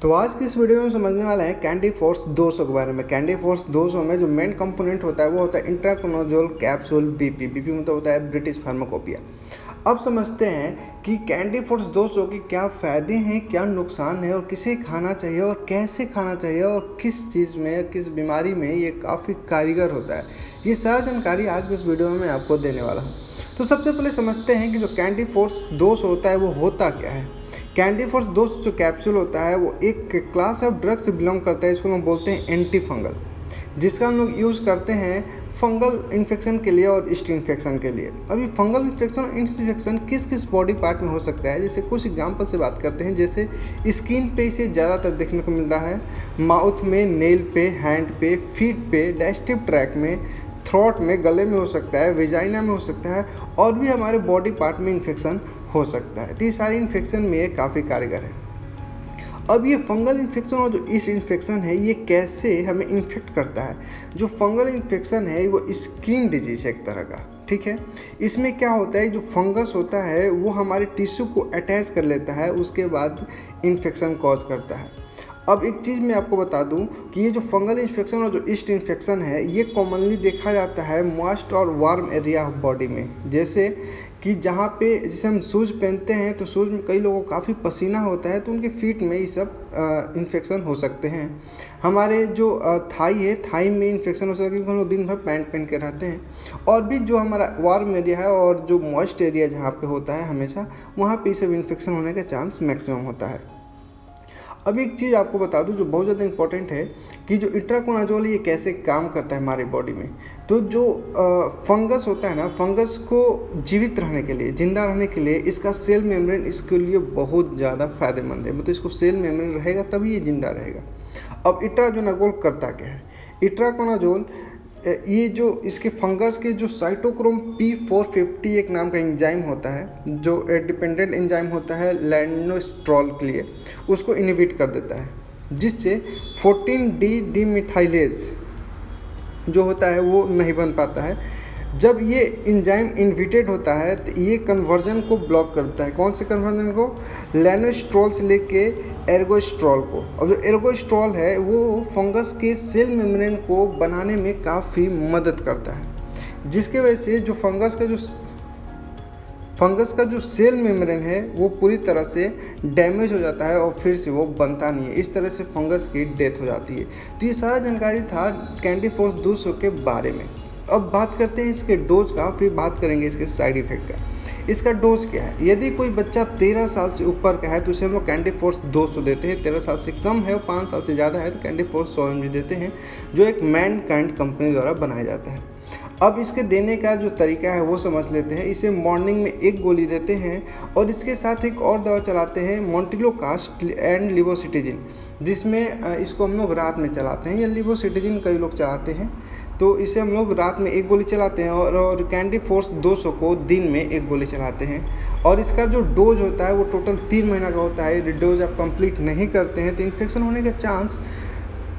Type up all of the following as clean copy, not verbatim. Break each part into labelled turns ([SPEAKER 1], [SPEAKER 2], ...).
[SPEAKER 1] तो आज की इस वीडियो में हम समझने वाला है कैंडी फोर्स 200 के बारे में। कैंडी फोर्स 200 में जो मेन कंपोनेंट होता है वो होता है इंट्राकोनाजोल कैप्सूल बीपी। बीपी मतलब होता है ब्रिटिश फार्माकोपिया। अब समझते हैं कि कैंडी फोर्स 200 के क्या फ़ायदे हैं, क्या नुकसान है और किसे खाना चाहिए और कैसे खाना चाहिए और किस चीज़ में, किस बीमारी में ये काफ़ी कारगर होता है। ये सारा जानकारी आज के इस वीडियो में मैं आपको देने वाला हूँ। तो सबसे पहले समझते हैं कि जो कैंडी फोर्स 200 होता है वो होता क्या है। कैंडी फोर्स 200 जो कैप्सूल होता है वो एक क्लास ऑफ ड्रग से बिलोंग करता है। इसको हम बोलते हैं एंटी फंगल, जिसका हम लोग यूज़ करते हैं फंगल इन्फेक्शन के लिए और ईस्ट इन्फेक्शन के लिए। अभी फंगल इन्फेक्शन और इन्फेक्शन किस किस बॉडी पार्ट में हो सकता है, जैसे कुछ एग्जांपल से बात करते हैं। जैसे स्किन पे इसे ज़्यादातर देखने को मिलता है, माउथ में, नेल पे, हैंड पे, फीट पे, डाइजेस्टिव ट्रैक में, थ्रोट में, गले में हो सकता है, वेजाइना में हो सकता है और भी हमारे बॉडी पार्ट में इन्फेक्शन हो सकता है। तो ये सारी इन्फेक्शन में ये काफ़ी कारगर है। अब ये फंगल इन्फेक्शन और जो ईस्ट इन्फेक्शन है ये कैसे हमें इन्फेक्ट करता है। जो फंगल इन्फेक्शन है वो स्किन डिजीज है एक तरह का, ठीक है। इसमें क्या होता है, जो फंगस होता है वो हमारे टिश्यू को अटैच कर लेता है, उसके बाद इन्फेक्शन कॉज करता है। अब एक चीज़ मैं आपको बता दूं कि ये जो फंगल इन्फेक्शन और जो ईस्ट इन्फेक्शन है ये कॉमनली देखा जाता है मॉइस्ट और वार्म एरिया ऑफ बॉडी में। जैसे कि जहाँ पे जैसे हम शूज़ पहनते हैं तो शूज़ में कई लोगों को काफ़ी पसीना होता है तो उनके फीट में ये सब इन्फेक्शन हो सकते हैं। हमारे जो थाई है, थाई में इन्फेक्शन हो सकता है क्योंकि हम लोग दिन भर पैंट पहन के रहते हैं। और भी जो हमारा वार्म एरिया है और जो मॉइस्ट एरिया जहाँ पे होता है हमेशा, वहाँ पे ये सब इन्फेक्शन होने का चांस मैक्सिमम होता है। अब एक चीज़ आपको बता दूं जो बहुत ज़्यादा इंपॉर्टेंट है कि जो इंट्राकोनाजोल ये कैसे काम करता है हमारी बॉडी में। तो जो फंगस होता है ना, फंगस को जीवित रहने के लिए, जिंदा रहने के लिए इसका सेल मेम्ब्रेन इसके लिए बहुत ज़्यादा फायदेमंद है। मतलब इसको सेल मेम्ब्रेन रहेगा तभी ये जिंदा रहेगा। अब इंट्राकोनाजोल करता क्या है। इंट्राकोनाजोल ये जो इसके फंगस के जो साइटोक्रोम P450 एक नाम का एंजाइम होता है, जो डिपेंडेंट एंजाइम होता है लैनोस्ट्रॉल के लिए, उसको इनहिबिट कर देता है, जिससे 14D डिमिथाइलेज जो होता है वो नहीं बन पाता है। जब ये एंजाइम इन्विटेड होता है तो ये कन्वर्जन को ब्लॉक करता है। कौन से कन्वर्जन को? लैनोस्ट्रॉल से लेके एर्गोस्ट्रॉल को। अब जो एर्गोस्ट्रॉल है वो फंगस के सेल मेम्ब्रेन को बनाने में काफ़ी मदद करता है, जिसके वजह से जो फंगस का जो सेल मेम्ब्रेन है वो पूरी तरह से डैमेज हो जाता है और फिर से वो बनता नहीं है। इस तरह से फंगस की डेथ हो जाती है। तो ये सारा जानकारी था कैंडी फोर्स 200 के बारे में। अब बात करते हैं इसके डोज का, फिर बात करेंगे इसके साइड इफ़ेक्ट का। इसका डोज क्या है? यदि कोई बच्चा 13 साल से ऊपर का है तो उसे हम लोग कैंडी फोर्स 200 देते हैं। 13 साल से कम है और 5 साल से ज़्यादा है तो कैंडी फोर्स 100 mg देते हैं, जो एक मैनकाइंड कंपनी द्वारा बनाया जाता है। अब इसके देने का जो तरीका है वो समझ लेते हैं। इसे मॉर्निंग में एक गोली देते हैं और इसके साथ एक और दवा चलाते हैं, मोंटिलोकास्ट एंड लिवोसिटिजिन, जिसमें इसको हम लोग रात में चलाते हैं, या लिवोसिटिजिन कई लोग चलाते हैं। तो इसे हम लोग रात में एक गोली चलाते हैं और कैंडी फोर्स 200 को दिन में एक गोली चलाते हैं। और इसका जो डोज होता है वो टोटल 3 महीना का होता है। डोज आप कंप्लीट नहीं करते हैं तो इन्फेक्शन होने का चांस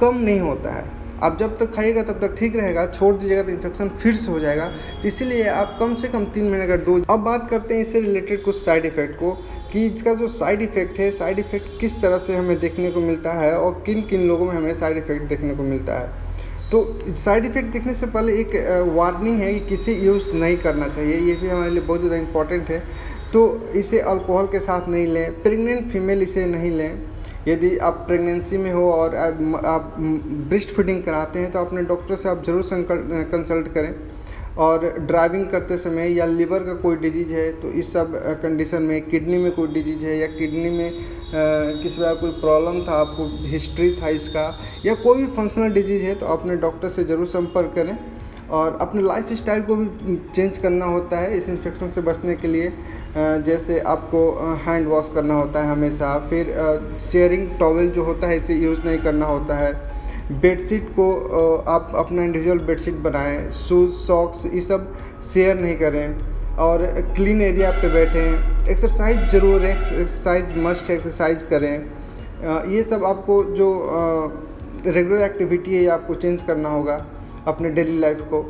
[SPEAKER 1] कम नहीं होता है। आप जब तक खाइएगा तब तक ठीक रहेगा, छोड़ दीजिएगा तो इन्फेक्शन फिर से हो जाएगा। तो इसीलिए आप कम से कम 3 महीने का डोज। अब बात करते हैं इससे रिलेटेड कुछ साइड इफ़ेक्ट को, कि इसका जो साइड इफ़ेक्ट है, साइड इफ़ेक्ट किस तरह से हमें देखने को मिलता है और किन किन लोगों में हमें साइड इफ़ेक्ट देखने को मिलता है। तो साइड इफ़ेक्ट देखने से पहले एक वार्निंग है कि किसे यूज़ नहीं करना चाहिए, ये भी हमारे लिए बहुत ज़्यादा इंपॉर्टेंट है। तो इसे अल्कोहल के साथ नहीं लें, प्रेग्नेंट फीमेल इसे नहीं लें। यदि आप प्रेगनेंसी में हो और आप ब्रेस्ट फीडिंग कराते हैं तो अपने डॉक्टर से आप ज़रूर कंसल्ट करें। और ड्राइविंग करते समय या लीवर का कोई डिजीज़ है तो इस सब कंडीशन में, किडनी में कोई डिजीज़ है या किडनी में किसी प्रकार कोई प्रॉब्लम था, आपको हिस्ट्री था इसका, या कोई भी फंक्शनल डिजीज़ है तो अपने डॉक्टर से ज़रूर संपर्क करें। और अपने लाइफ स्टाइल को भी चेंज करना होता है इस इन्फेक्शन से बचने के लिए। जैसे आपको हैंड वॉश करना होता है हमेशा, फिर शेयरिंग टॉवल जो होता है इसे यूज़ नहीं करना होता है। बेडशीट को आप अपना इंडिविजुअल बेडशीट बनाएं, शूज़, सॉक्स ये सब शेयर नहीं करें और क्लीन एरिया पे बैठें। एक्सरसाइज ज़रूर है, एक्सरसाइज मस्ट है, एक्सरसाइज करें। ये सब आपको जो रेगुलर एक्टिविटी है आपको चेंज करना होगा अपने डेली लाइफ को।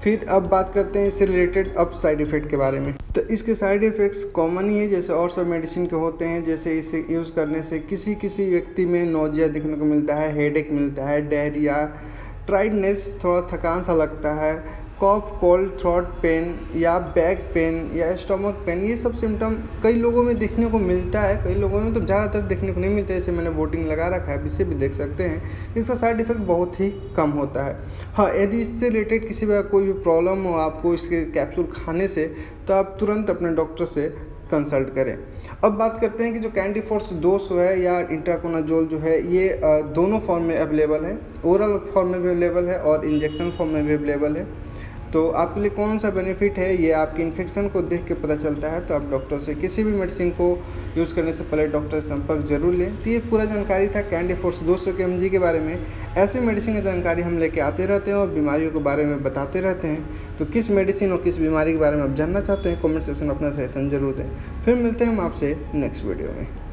[SPEAKER 1] फिर अब बात करते हैं इससे रिलेटेड अब साइड इफ़ेक्ट के बारे में। तो इसके साइड इफ़ेक्ट्स कॉमन ही है जैसे और सब मेडिसिन के होते हैं। जैसे इसे यूज़ करने से किसी किसी व्यक्ति में नोजिया देखने को मिलता है, हेडेक मिलता है, डायरिया, टायर्डनेस, थोड़ा थकान सा लगता है, कॉफ, कोल्ड, थ्रोट पेन या बैक पेन या स्टमक पेन, ये सब सिम्टम कई लोगों में देखने को मिलता है। कई लोगों में तो ज़्यादातर देखने को नहीं मिलता है, जैसे मैंने वोटिंग लगा रखा है, इसे भी देख सकते हैं। इसका साइड इफ़ेक्ट बहुत ही कम होता है। हाँ, यदि इससे रिलेटेड किसी भी कोई भी प्रॉब्लम हो आपको इसके कैप्सूल खाने से, तो आप तुरंत अपने डॉक्टर से कंसल्ट करें। अब बात करते हैं कि जो कैंडी फोर्स 200 है या इंट्राकोनाजोल जो है, ये दोनों फॉर्म में अवेलेबल है। ओरल फॉर्म में भी अवेलेबल है और इंजेक्शन फॉर्म में भी अवेलेबल है। तो आपके लिए कौन सा बेनिफिट है ये आपके इन्फेक्शन को देख के पता चलता है। तो आप डॉक्टर से किसी भी मेडिसिन को यूज़ करने से पहले डॉक्टर से संपर्क जरूर लें। तो ये पूरा जानकारी था कैंडी फोर्स 200 mg के बारे में। ऐसे मेडिसिन की जानकारी हम लेके आते रहते हैं और बीमारियों के बारे में बताते रहते हैं। तो किस मेडिसिन और किस बीमारी के बारे में आप जानना चाहते हैं, कमेंट सेक्शन में अपना सजेशन जरूर दें। फिर मिलते हैं हम आपसे नेक्स्ट वीडियो में।